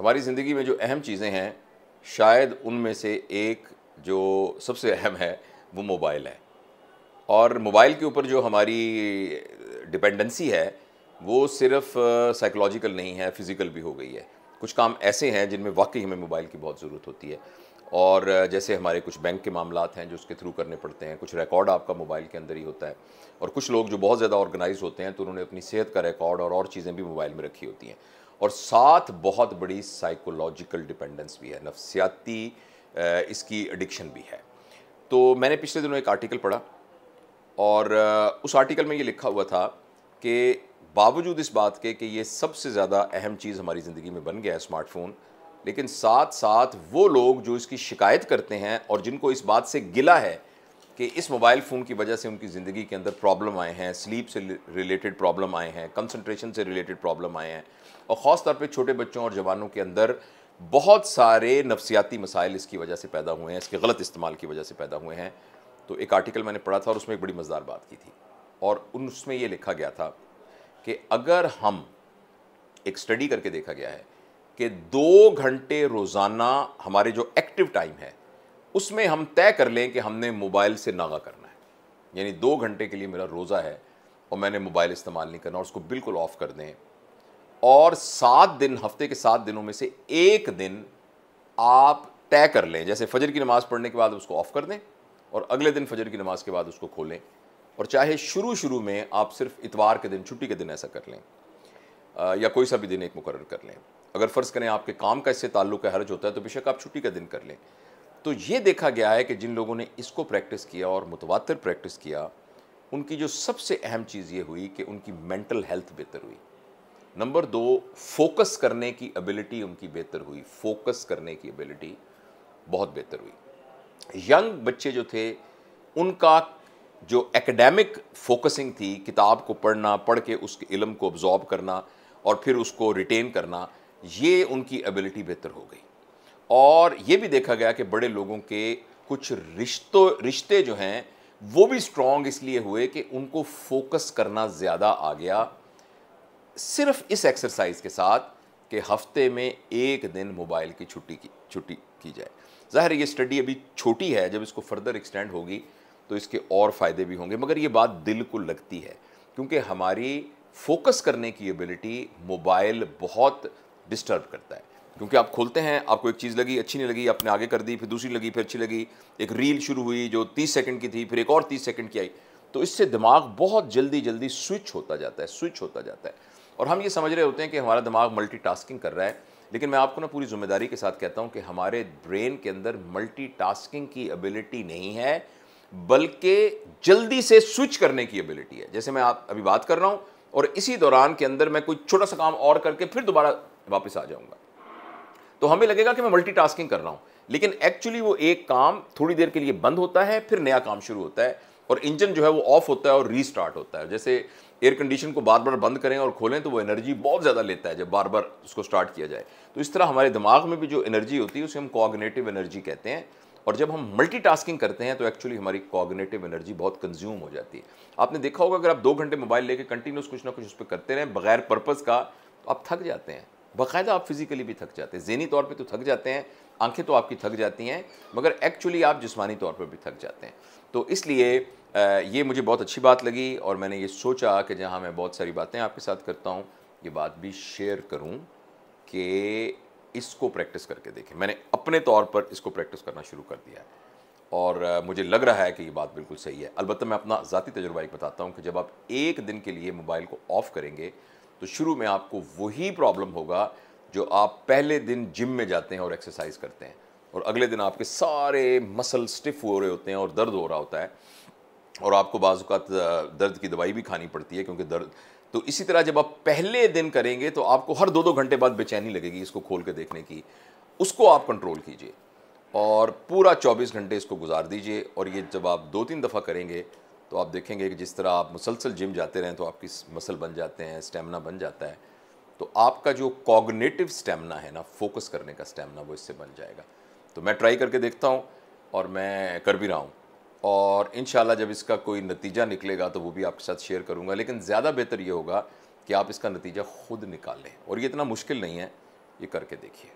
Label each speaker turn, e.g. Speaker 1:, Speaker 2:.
Speaker 1: हमारी ज़िंदगी में जो अहम चीज़ें हैं, शायद उनमें से एक जो सबसे अहम है वो मोबाइल है। और मोबाइल के ऊपर जो हमारी डिपेंडेंसी है वो सिर्फ साइकोलॉजिकल नहीं है, फिज़िकल भी हो गई है। कुछ काम ऐसे हैं जिनमें वाकई हमें मोबाइल की बहुत ज़रूरत होती है। और जैसे हमारे कुछ बैंक के मामलात हैं जो उसके थ्रू करने पड़ते हैं, कुछ रिकॉर्ड आपका मोबाइल के अंदर ही होता है। और कुछ लोग जो बहुत ज़्यादा ऑर्गेनाइज होते हैं तो उन्होंने अपनी सेहत का रिकॉर्ड और चीज़ें भी मोबाइल में रखी होती हैं। और साथ बहुत बड़ी साइकोलॉजिकल डिपेंडेंस भी है, नफ्सियाती इसकी एडिक्शन भी है। तो मैंने पिछले दिनों एक आर्टिकल पढ़ा और उस आर्टिकल में ये लिखा हुआ था कि बावजूद इस बात के कि ये सबसे ज़्यादा अहम चीज़ हमारी ज़िंदगी में बन गया है स्मार्टफ़ोन, लेकिन साथ साथ वो लोग जो इसकी शिकायत करते हैं और जिनको इस बात से गिला है कि इस मोबाइल फ़ोन की वजह से उनकी ज़िंदगी के अंदर प्रॉब्लम आए हैं, स्लीप से रिलेटेड प्रॉब्लम आए हैं, कंसंट्रेशन से रिलेटेड प्रॉब्लम आए हैं, और ख़ास तौर पे छोटे बच्चों और जवानों के अंदर बहुत सारे नफ्सियाती मसाइल इसकी वजह से पैदा हुए हैं, इसके गलत इस्तेमाल की वजह से पैदा हुए हैं। तो एक आर्टिकल मैंने पढ़ा था और उसमें एक बड़ी मज़ेदार बात की थी, और उसमें ये लिखा गया था कि अगर हम, एक स्टडी करके देखा गया है कि 2 घंटे रोज़ाना हमारे जो एक्टिव टाइम है उसमें हम तय कर लें कि हमने मोबाइल से नागा करना है, यानी 2 घंटे के लिए मेरा रोज़ा है और मैंने मोबाइल इस्तेमाल नहीं करना और उसको बिल्कुल ऑफ कर दें, और 7 दिन, हफ्ते के 7 दिनों में से एक दिन आप तय कर लें, जैसे फजर की नमाज़ पढ़ने के बाद उसको ऑफ कर दें और अगले दिन फजर की नमाज के बाद उसको खोलें, और चाहे शुरू में आप सिर्फ इतवार के दिन, छुट्टी के दिन ऐसा कर लें, या कोई सा भी दिन एक मुकर्रर कर लें। अगर फ़र्ज़ करें आपके काम का इससे ताल्लुक़ है, हर्ज होता है, तो बेशक आप छुट्टी का दिन कर लें। तो ये देखा गया है कि जिन लोगों ने इसको प्रैक्टिस किया और मुतवातिर प्रैक्टिस किया, उनकी जो सबसे अहम चीज़ ये हुई कि उनकी मेंटल हेल्थ बेहतर हुई। नंबर 2, फोकस करने की एबिलिटी उनकी बेहतर हुई, फोकस करने की एबिलिटी बहुत बेहतर हुई। यंग बच्चे जो थे उनका जो एकेडमिक फोकसिंग थी, किताब को पढ़ना, पढ़ के उसके इल्म को अब्जॉर्ब करना और फिर उसको रिटेन करना, ये उनकी एबिलिटी बेहतर हो गई। और ये भी देखा गया कि बड़े लोगों के कुछ रिश्ते जो हैं वो भी स्ट्रॉन्ग इसलिए हुए कि उनको फोकस करना ज़्यादा आ गया, सिर्फ इस एक्सरसाइज के साथ कि हफ्ते में एक दिन मोबाइल की छुट्टी की जाए। ज़ाहिर है ये स्टडी अभी छोटी है, जब इसको फर्दर एक्सटेंड होगी तो इसके और फ़ायदे भी होंगे, मगर ये बात दिल को लगती है क्योंकि हमारी फोकस करने की एबिलिटी मोबाइल बहुत डिस्टर्ब करता है। क्योंकि आप खोलते हैं, आपको एक चीज़ लगी, अच्छी नहीं लगी, आपने आगे कर दी, फिर दूसरी लगी, फिर अच्छी लगी, एक रील शुरू हुई जो 30 सेकंड की थी, फिर एक और 30 सेकंड की आई, तो इससे दिमाग बहुत जल्दी स्विच होता जाता है। और हम ये समझ रहे होते हैं कि हमारा दिमाग मल्टीटास्किंग कर रहा है, लेकिन मैं आपको ना पूरी जिम्मेदारी के साथ कहता हूँ कि हमारे ब्रेन के अंदर मल्टीटास्किंग की एबिलिटी नहीं है, बल्कि जल्दी से स्विच करने की एबिलिटी है। जैसे मैं आप अभी बात कर रहा हूँ और इसी दौरान के अंदर मैं कोई छोटा सा काम और करके फिर दोबारा वापस आ जाऊँगा, तो हमें लगेगा कि मैं मल्टीटास्किंग कर रहा हूं, लेकिन एक्चुअली वो एक काम थोड़ी देर के लिए बंद होता है, फिर नया काम शुरू होता है और इंजन जो है वो ऑफ होता है और रीस्टार्ट होता है। जैसे एयर कंडीशन को बार बार बंद करें और खोलें तो वो एनर्जी बहुत ज़्यादा लेता है जब बार बार उसको स्टार्ट किया जाए। तो इस तरह हमारे दिमाग में भी जो एनर्जी होती है उसे हम कॉग्निटिव एनर्जी कहते हैं, और जब हम मल्टीटास्किंग करते हैं तो एक्चुअली हमारी कॉग्निटिव एनर्जी बहुत कंज्यूम हो जाती है। आपने देखा होगा अगर आप 2 घंटे मोबाइल लेके कंटिन्यूस कुछ ना कुछ उस पर करते रहें बगैर पर्पज़ का, तो आप थक जाते हैं, बाकायदा आप फिजिकली भी थक जाते हैं, ज़हनी तौर पे तो थक जाते हैं, आंखें तो आपकी थक जाती हैं, मगर एक्चुअली आप जिस्मानी तौर पर भी थक जाते हैं। तो इसलिए ये मुझे बहुत अच्छी बात लगी और मैंने ये सोचा कि जहाँ मैं बहुत सारी बातें आपके साथ करता हूँ, ये बात भी शेयर करूँ कि इसको प्रैक्टिस करके देखें। मैंने अपने तौर पर इसको प्रैक्टिस करना शुरू कर दिया है और मुझे लग रहा है कि ये बात बिल्कुल सही है। अलबत्ता मैं अपना ज़ाती तजुर्बा एक बताता हूँ कि जब आप एक दिन के लिए मोबाइल को ऑफ़ करेंगे तो शुरू में आपको वही प्रॉब्लम होगा जो आप पहले दिन जिम में जाते हैं और एक्सरसाइज करते हैं और अगले दिन आपके सारे मसल स्टिफ हो रहे होते हैं और दर्द हो रहा होता है और आपको बाज़ औक़ात दर्द की दवाई भी खानी पड़ती है क्योंकि दर्द। तो इसी तरह जब आप पहले दिन करेंगे तो आपको हर 2-2 घंटे बाद बेचैनी लगेगी इसको खोल के देखने की, उसको आप कंट्रोल कीजिए और पूरा 24 घंटे इसको गुजार दीजिए। और ये जब आप 2-3 दफ़ा करेंगे तो आप देखेंगे कि जिस तरह आप मुसलसल जिम जाते रहें तो आपकी मसल बन जाते हैं, स्टेमिना बन जाता है, तो आपका जो कॉग्निटिव स्टेमिना है ना, फोकस करने का स्टेमिना, वो इससे बन जाएगा। तो मैं ट्राई करके देखता हूँ और मैं कर भी रहा हूँ और इंशाल्लाह जब इसका कोई नतीजा निकलेगा तो वो भी आपके साथ शेयर करूँगा। लेकिन ज़्यादा बेहतर ये होगा कि आप इसका नतीजा ख़ुद निकालें और ये इतना मुश्किल नहीं है। ये करके देखिए।